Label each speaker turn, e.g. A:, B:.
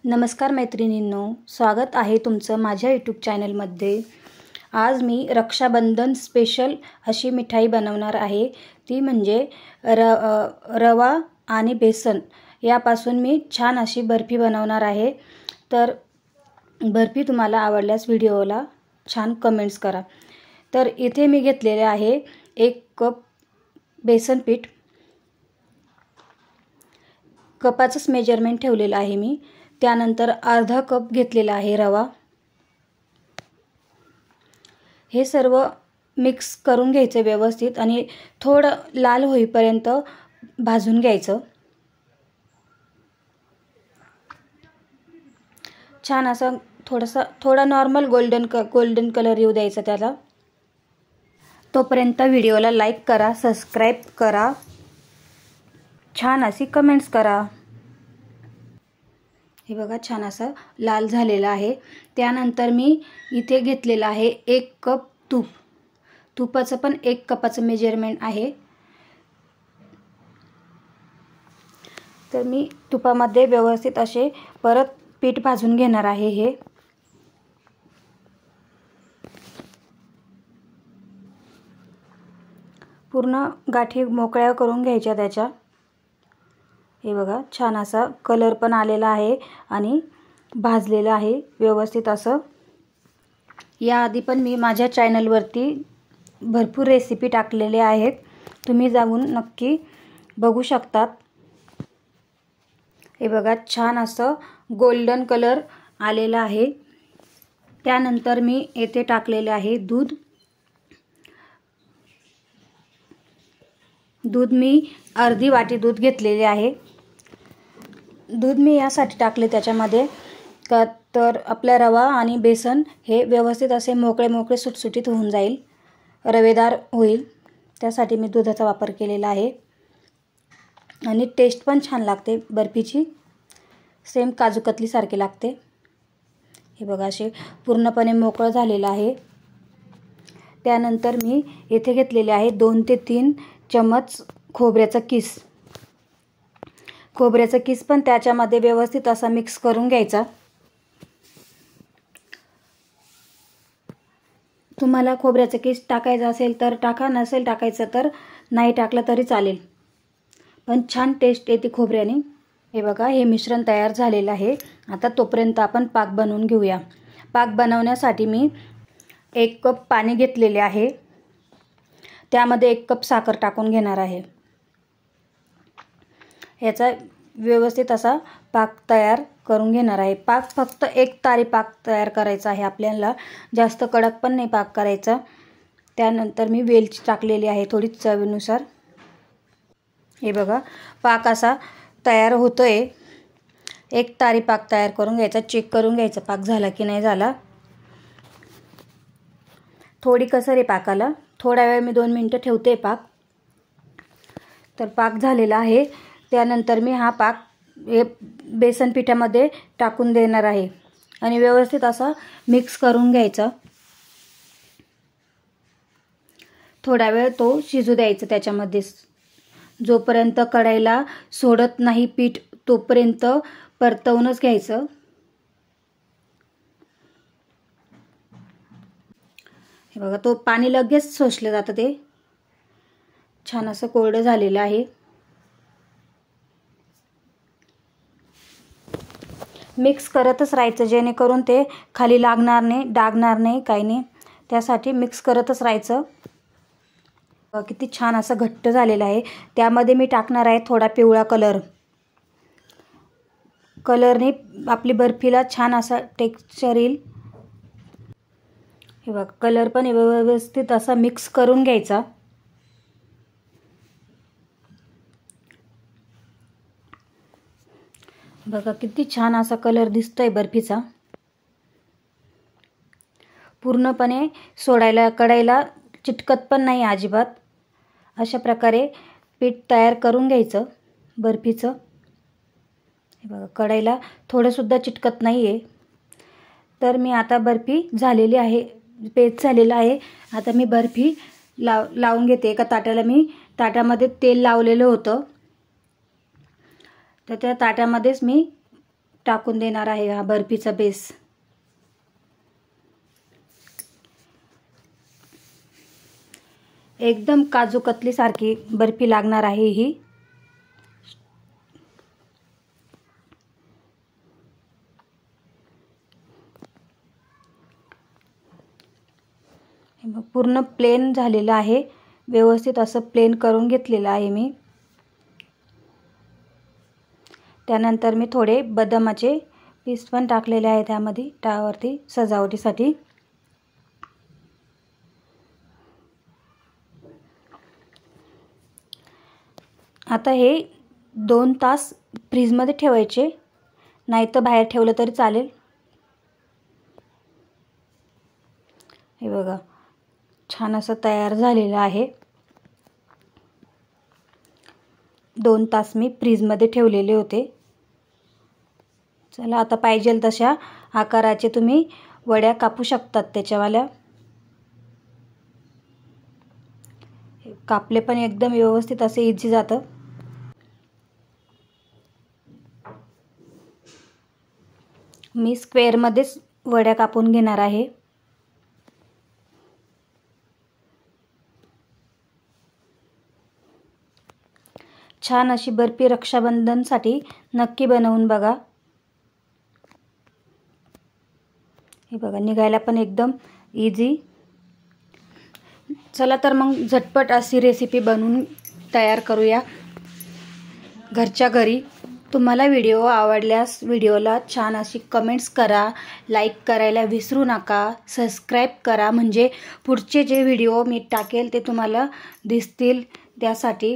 A: नमस्कार मैत्रिणींनो, स्वागत आहे तुमचं माझ्या यूट्यूब चॅनलमध्ये। आज मी रक्षाबंधन स्पेशल अशी मिठाई बनवणार आहे। ती म्हणजे रवा आणि बेसन यापासून मी छान अशी बर्फी बनवणार आहे। तर बर्फी तुम्हाला आवडल्यास व्हिडिओला छान कमेंट्स करा। तर इथे मी घेतलेले आहे 1 कप बेसन पीठ। कपाचंच मेजरमेंट ठेवलेलं आहे मी। त्यानंतर अर्धा कप घेतलेला आहे रवा। हे सर्व मिक्स करून घ्यायचे व्यवस्थित आणि थोडं लाल होईपर्यंत भाजून घ्यायचं। छान असं थोडा नॉर्मल गोल्डन कलर येऊ द्यायचा त्याला। तोपर्यंत व्हिडिओला लाईक करा, सबस्क्राइब करा, छान अशी कमेंट्स करा। हे बघा छान असं लाल झालेलं आहे। त्यानंतर मी इथे घेतलेला आहे 1 कप तूप। तुपाचं पण 1 कपाचं मेजरमेंट आहे। तर मी तुपामध्ये व्यवस्थित असे परत पीठ भाजून घेणार आहे। हे पूर्ण गाठी मोकळ्या करून घ्यायच्या त्याच्या। हे बघा छान असा कलर पण आलेला आहे आणि भाजलेला आहे व्यवस्थित असं। याआधी पण मी माझ्या चॅनलवरती भरपूर रेसिपी टाकलेले आहेत, तुम्ही जाऊन नक्की बघू शकतात। हे बघा छान असं गोल्डन कलर आलेला आहे। त्यानंतर मी येथे टाकलेले आहे दूध। मी अर्धी वाटी दूध घेतलेले आहे। दूध मी यासाठी टाकले त्याच्यामध्ये का तर आपला रवा आणि बेसन हे व्यवस्थित असे मोकळे सुटसुटीत होऊन जाईल, रवेदार होईल, त्यासाठी मी दुधाचा वापर केलेला आहे। आणि टेस्ट पण छान लागते बर्फीची, सेम काजू कतली सारखे लागते। हे बघा असे पूर्णपणे मोकळं झालेलं आहे। त्यानंतर मी येथे घेतलेले आहे 2 ते 3 चमच खोबऱ्याचा किस। खोबऱ्याचा किस पण त्याच्यामध्ये व्यवस्थित असा मिक्स करून घ्यायचा। तुम्हाला खोबऱ्याचा किस टाकायचा असेल तर टाका, नसेल टाकायचं तर नाही टाकलं तरी चालेल, पण छान टेस्ट येते खोबऱ्याने। हे बघा हे मिश्रण तयार झालेलं आहे। आता तोपर्यंत आपण पाक बनवून घेऊया। पाक बनवण्यासाठी मी 1 कप पाणी घेतलेले आहे। त्यामध्ये 1 कप साखर टाकून घेणार आहे। याचा व्यवस्थित असा पाक तयार करून घेणार आहे। पाक फक्त 1 तारी पाक तयार करायचा आहे आपल्याला, जास्त कडक पण नाही पाक करायचा। त्यानंतर मी वेलची टाकलेली आहे थोडी चवीनुसार। हे बघा पाक असा तयार होतोय। 1 तारी पाक तयार करून घ्यायचा, चेक करून घ्यायचा पाक झाला की नाही झाला। थोडी कसर आहे पाकाला, थोडा वेळ मी 2 मिनिटं ठेवते पाक। तर पाक झालेला आहे। त्यानंतर मी हा पाक बेसन पिठामध्ये टाकून देणार आहे आणि व्यवस्थित असा मिक्स करून घ्यायचा। थोडा वेळ तो शिजू द्यायचा त्याच्यामध्ये, जोपर्यंत कढईला सोडत नाही पीठ तोपर्यंत परतवूनच घ्यायचं। हे बघा तो पाणी लगेच शोषलं जातं, ते छान असं कोरडं झालेलं आहे। मिक्स करतच राहायचं जेणेकरून ते खाली लागणार नाही, डागणार नाही, काही नाही, त्यासाठी मिक्स करतच राहायचं। किती छान असं घट्ट झालेलं आहे। त्यामध्ये मी टाकणार आहे थोडा पिवळा कलर। कलरने आपली बर्फीला छान असा टेक्स्चर येईल। हे बघा कलर पण व्यवस्थित असा मिक्स करून घ्यायचा। बघा किती छान असा कलर दिसतोय बर्फीचा। पूर्णपणे सोडायला कढईला चिटकत पण नाही अजिबात। अशा प्रकारे पीठ तयार करून घ्यायचं बर्फीचं। हे बघा कढईला थोडं सुद्धा चिटकत नाहीये। तर मी आता बर्फी झालेली आहे, पेस्ट झालेला आहे। आता मी बर्फी लावून घेते एका ताटाला। मी ताटामध्ये तेल लावलेलं होतं, तर त्या ताटामध्येच मी टाकून देणार आहे हा बर्फीचा बेस. एकदम काजू कतली सारखी बर्फी लागणार आहे ही. पूर्ण प्लेन झालेलं आहे, व्यवस्थित असं प्लेन करून घेतलेलं आहे मी. त्यानंतर मी थोडे बदामाचे पीस पण टाकलेले आहे त्यामध्ये त्यावरती सजावटीसाठी. आता हे 2 तास फ्रीजमध्ये ठेवायचे, नाही तर बाहेर ठेवलं तरी चालेल. हे बघा छान असं तयार झालेलं आहे. 2 तास मी फ्रीजमध्ये ठेवलेले होते. चला आता पाहिजे तशा आकाराचे तुम्ही वड्या कापू शकतात त्याच्यावाल्या. कापले पण एकदम व्यवस्थित असे इझी जातं. मी स्क्वेअरमध्येच वड्या कापून घेणार आहे. छान अशी बर्फी रक्षाबंधनसाठी नक्की बनवून बघा. हे बघा निघायला पण एकदम इझी. चला तर मग झटपट अशी रेसिपी बनवून तयार करूया घरच्या घरी. तुम्हाला व्हिडिओ आवडल्यास व्हिडिओला छान अशी कमेंट्स करा, लाईक करायला विसरू नका, सबस्क्राईब करा, म्हणजे पुढचे जे व्हिडिओ मी टाकेल ते तुम्हाला दिसतील त्यासाठी.